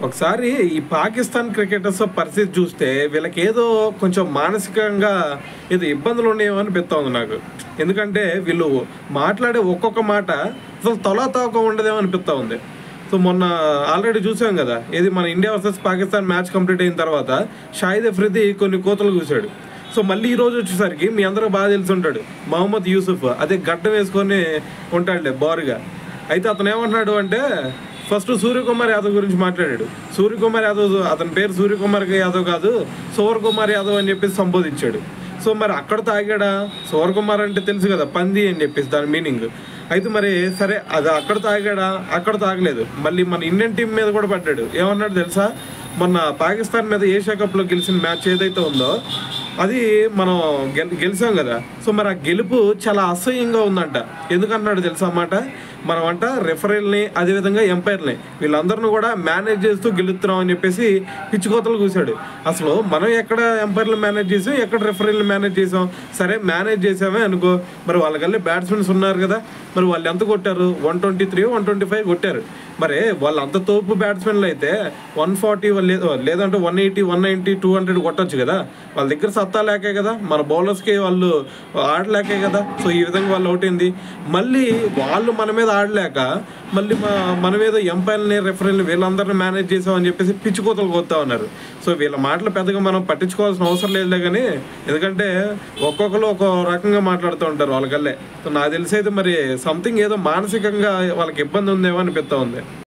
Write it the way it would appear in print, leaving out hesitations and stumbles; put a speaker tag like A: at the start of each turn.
A: ఒకసారి ఈ పాకిస్తాన్ క్రికెటర్స్ పరిస్థితి చూస్తే వీళ్ళకి ఏదో కొంచెం మానసికంగా ఏదో ఇబ్బందులు ఉన్నాయేమో అనిపిస్తుంది నాకు. ఎందుకంటే వీళ్ళు మాట్లాడే ఒక్కొక్క మాట అసలు తోక ఉండదేమో అనిపిస్తూ ఉంది. సో మొన్న ఆల్రెడీ చూసాం కదా, ఇది మన India versus Pakistan match complete అయిన తర్వాత షాహిద్ అఫ్రిది కొన్ని కోతలు కూసాడు. సో మళ్ళీ ఈరోజు వచ్చేసరికి మీ అందరూ బాగా తెలిసి ఉంటాడు, మహమ్మద్ యూసుఫ్ అదే గడ్డం వేసుకొని ఉంటాడులే బారుగా. అయితే అతను ఏమంటున్నాడు అంటే, ఫస్ట్ సూర్యకుమార్ యాదవ్ గురించి మాట్లాడాడు. సూర్యకుమార్ యాదవ్, అతని పేరు సూర్యకుమార్ యాదవ్ కాదు, సూర్యకుమార్ యాదవ్ అని చెప్పేసి సంబోధించాడు. సో మరి అక్కడ తాగాడా? సూర్యకుమార్ అంటే తెలుసు కదా, పంది అని చెప్పేసి దాని మీనింగ్. అయితే మరి సరే, అది అక్కడ తాగాడా? అక్కడ తాగలేదు. మళ్ళీ మన ఇండియన్ టీం మీద కూడా పడ్డాడు. ఏమన్నాడు తెలుసా, మొన్న పాకిస్తాన్ మీద ఏషియా కప్లో గెలిచిన మ్యాచ్ ఏదైతే ఉందో అది మనం గెలిచాం కదా. సో మరి ఆ గెలుపు చాలా అసహ్యంగా ఉందంట. ఎందుకన్నాడు తెలుసా అన్నమాట, మనం అంట రెఫరీల్ని అదేవిధంగా ఎంపైర్ని వీళ్ళందరిని కూడా మేనేజ్ చేస్తూ గెలుస్తున్నాం అని చెప్పేసి పిచ్చికోతలు కూసాడు. అసలు మనం ఎక్కడ ఎంపైర్లు మేనేజ్ చేసాం, ఎక్కడ రెఫరీల్ని మేనేజ్ చేసాం? సరే మేనేజ్ చేసామే అనుకో, మరి వాళ్ళకల్లే బ్యాట్స్మెన్స్ ఉన్నారు కదా, మరి వాళ్ళు ఎంత కొట్టారు? 123, 125 కొట్టారు. మరి వాళ్ళు అంత తోపు బ్యాట్స్మెన్లు అయితే 140 లేదంటే 180, 190, 200 కొట్టచ్చు కదా. వాళ్ళ దగ్గర సత్తా లేకే కదా, మన బౌలర్స్కి వాళ్ళు ఆడలేకే కదా. సో ఈ విధంగా వాళ్ళు అవుట్ అయింది. మళ్ళీ వాళ్ళు మన మీద ఆడలేక మళ్ళీ మన మీద ఎంపైర్ని రెఫరీల్ని వీళ్ళందరినీ మేనేజ్ చేసామని చెప్పేసి పిచ్చికోతలు కొత్తా ఉన్నారు. సో వీళ్ళ మాటలు పెద్దగా మనం పట్టించుకోవాల్సిన అవసరం లేదులే కానీ, ఎందుకంటే ఒక్కొక్కరు ఒక్కో రకంగా మాట్లాడుతూ ఉంటారు వాళ్ళకల్లే. సో నాకు తెలిసి అయితే మరి సంథింగ్ ఏదో మానసికంగా వాళ్ళకి ఇబ్బంది ఉందేమో అనిపిస్తూ ఉంది.